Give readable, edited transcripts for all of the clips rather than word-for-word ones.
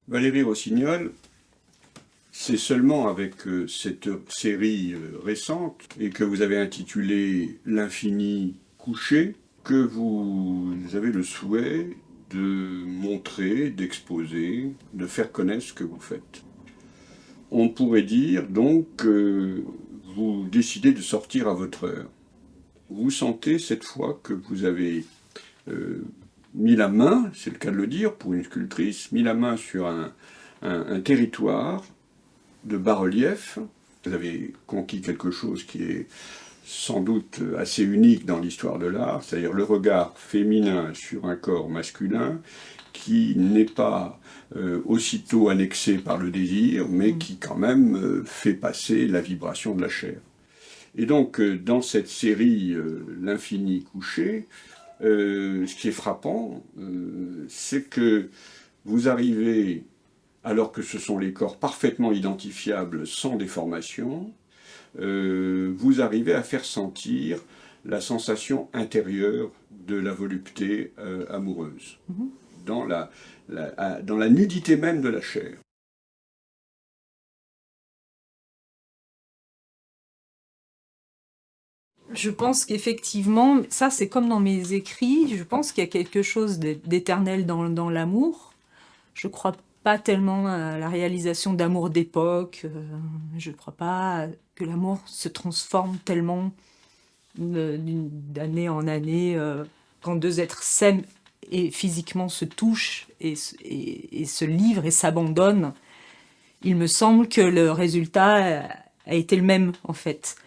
Valérie Rossignol, c'est seulement avec cette série récente et que vous avez intitulée L'infini couché que vous avez le souhait de montrer, d'exposer, de faire connaître ce que vous faites. On pourrait dire donc que vous décidez de sortir à votre heure. Vous sentez cette fois que vous avez euh, mis la main, c'est le cas de le dire pour une sculptrice, mis la main sur un territoire de bas-relief. Vous avez conquis quelque chose qui est sans doute assez unique dans l'histoire de l'art, c'est-à-dire le regard féminin sur un corps masculin qui n'est pas aussitôt annexé par le désir, mais qui quand même fait passer la vibration de la chair. Et donc, dans cette série L'infini couché, ce qui est frappant, c'est que vous arrivez, alors que ce sont les corps parfaitement identifiables sans déformation, vous arrivez à faire sentir la sensation intérieure de la volupté amoureuse, dans dans la nudité même de la chair. Je pense qu'effectivement, ça c'est comme dans mes écrits, je pense qu'il y a quelque chose d'éternel dans l'amour. Je crois pas tellement à la réalisation d'amour d'époque, je crois pas que l'amour se transforme tellement d'année en année quand deux êtres s'aiment et physiquement se touchent et se livrent et s'abandonnent. Il me semble que le résultat a été le même en fait.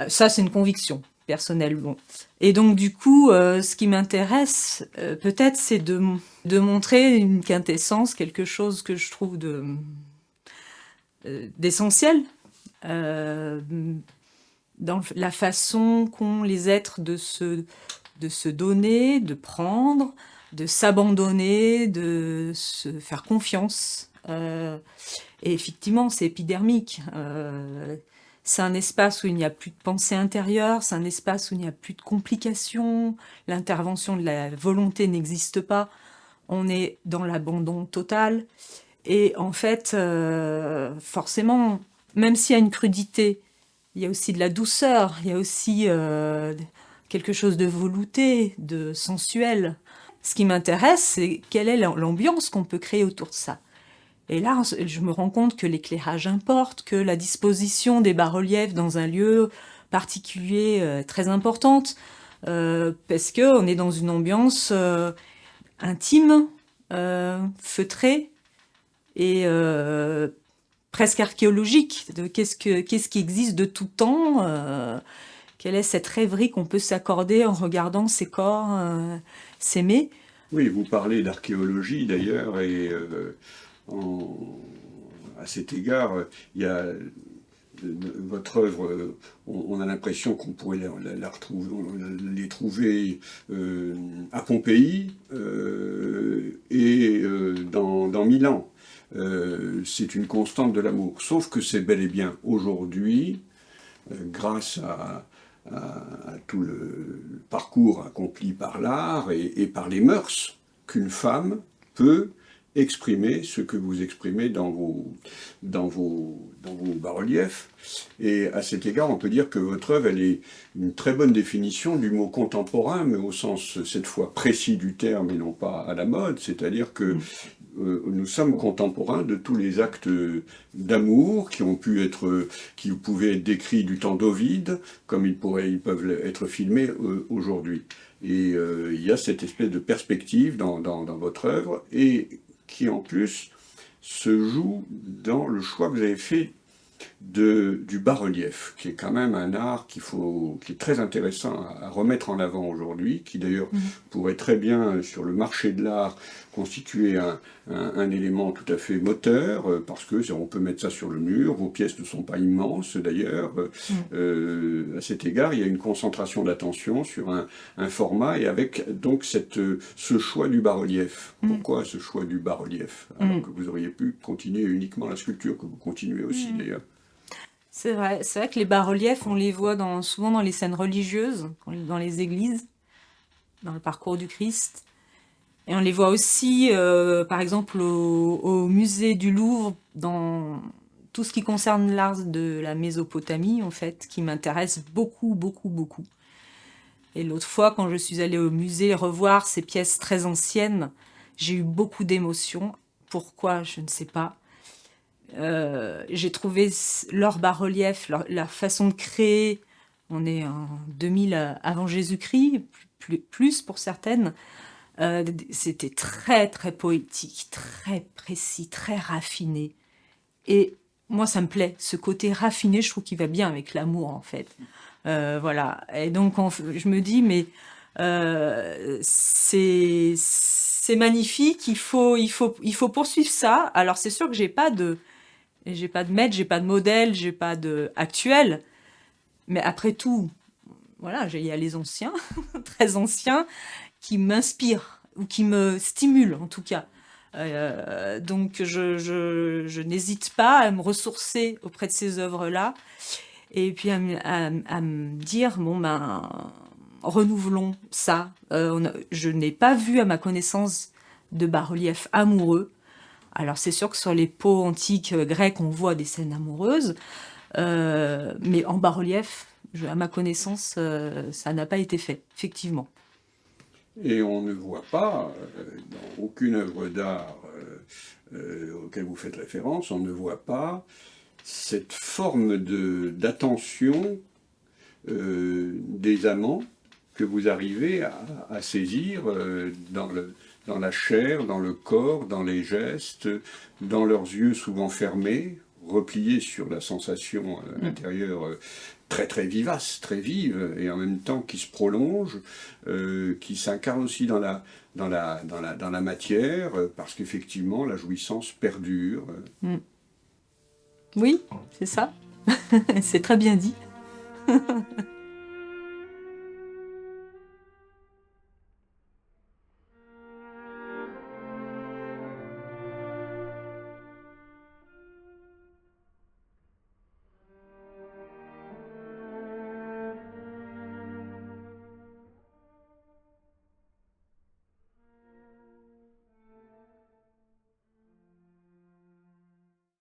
Ça, c'est une conviction personnelle. Bon. Et donc, du coup, ce qui m'intéresse, peut-être, c'est de montrer une quintessence, quelque chose que je trouve d'essentiel euh, dans la façon qu'ont les êtres de se donner, de prendre, de s'abandonner, de se faire confiance. Et effectivement, c'est épidermique. C'est un espace où il n'y a plus de pensée intérieure, c'est un espace où il n'y a plus de complications, l'intervention de la volonté n'existe pas, on est dans l'abandon total. Et en fait, forcément, même s'il y a une crudité, il y a aussi de la douceur, il y a aussi quelque chose de velouté, de sensuel. Ce qui m'intéresse, c'est quelle est l'ambiance qu'on peut créer autour de ça. Et là, je me rends compte que l'éclairage importe, que la disposition des bas-reliefs dans un lieu particulier est très importante, parce qu'on est dans une ambiance intime, feutrée et presque archéologique. Qu'est-ce qui existe de tout temps quelle est cette rêverie qu'on peut s'accorder en regardant ces corps s'aimer. Oui, vous parlez d'archéologie d'ailleurs, et en- à cet égard, il y a votre œuvre, on a l'impression qu'on pourrait la retrouver, les trouver à Pompéi et dans Milan. C'est une constante de l'amour. Sauf que c'est bel et bien aujourd'hui, grâce à tout le parcours accompli par l'art et par les mœurs, qu'une femme peut exprimer ce que vous exprimez dans vos bas-reliefs. Et à cet égard, on peut dire que votre œuvre, elle est une très bonne définition du mot contemporain, mais au sens cette fois précis du terme et non pas à la mode, c'est-à-dire que nous sommes contemporains de tous les actes d'amour qui pouvaient être décrits du temps d'Ovide, comme ils peuvent être filmés aujourd'hui. Et il y a cette espèce de perspective dans votre œuvre, et qui en plus se joue dans le choix que vous avez fait du bas-relief, qui est quand même un art qui est très intéressant à remettre en avant aujourd'hui, qui d'ailleurs pourrait très bien, sur le marché de l'art, constituer un élément tout à fait moteur, parce que on peut mettre ça sur le mur, vos pièces ne sont pas immenses d'ailleurs. À cet égard, il y a une concentration d'attention sur un format, et avec donc ce choix du bas-relief. Pourquoi ce choix du bas-relief, alors que vous auriez pu continuer uniquement la sculpture, que vous continuez aussi d'ailleurs? C'est vrai que les bas-reliefs, on les voit souvent dans les scènes religieuses, dans les églises, dans le parcours du Christ. Et on les voit aussi, par exemple, au musée du Louvre, dans tout ce qui concerne l'art de la Mésopotamie, en fait, qui m'intéresse beaucoup, beaucoup, beaucoup. Et l'autre fois, quand je suis allée au musée revoir ces pièces très anciennes, j'ai eu beaucoup d'émotions. Pourquoi? Je ne sais pas. J'ai trouvé leur bas-relief, leur façon de créer. On est en 2000 avant Jésus-Christ, plus pour certaines. C'était très très poétique, très précis, très raffiné. Et moi, ça me plaît. Ce côté raffiné, je trouve qu'il va bien avec l'amour, en fait. Voilà. Et donc, je me dis, mais c'est magnifique. Il faut poursuivre ça. Alors, c'est sûr que j'ai pas de maître, j'ai pas de modèle, j'ai pas de actuel. Mais après tout, voilà, il y a les anciens, très anciens, qui m'inspirent ou qui me stimulent, en tout cas. Donc, je n'hésite pas à me ressourcer auprès de ces œuvres-là et puis à me dire, bon, ben, renouvelons ça. Je n'ai pas vu, à ma connaissance, de bas-relief amoureux. Alors, c'est sûr que sur les pots antiques grecs, on voit des scènes amoureuses, mais en bas-relief, à ma connaissance, ça n'a pas été fait, effectivement. Et on ne voit pas, dans aucune œuvre d'art auquel vous faites référence, on ne voit pas cette forme d'attention des amants que vous arrivez à saisir dans la chair, dans le corps, dans les gestes, dans leurs yeux souvent fermés, repliés sur la sensation intérieure très très vivace, très vive, et en même temps qui se prolonge, qui s'incarne aussi dans la matière, parce qu'effectivement la jouissance perdure. Mm. Oui, c'est ça. C'est très bien dit.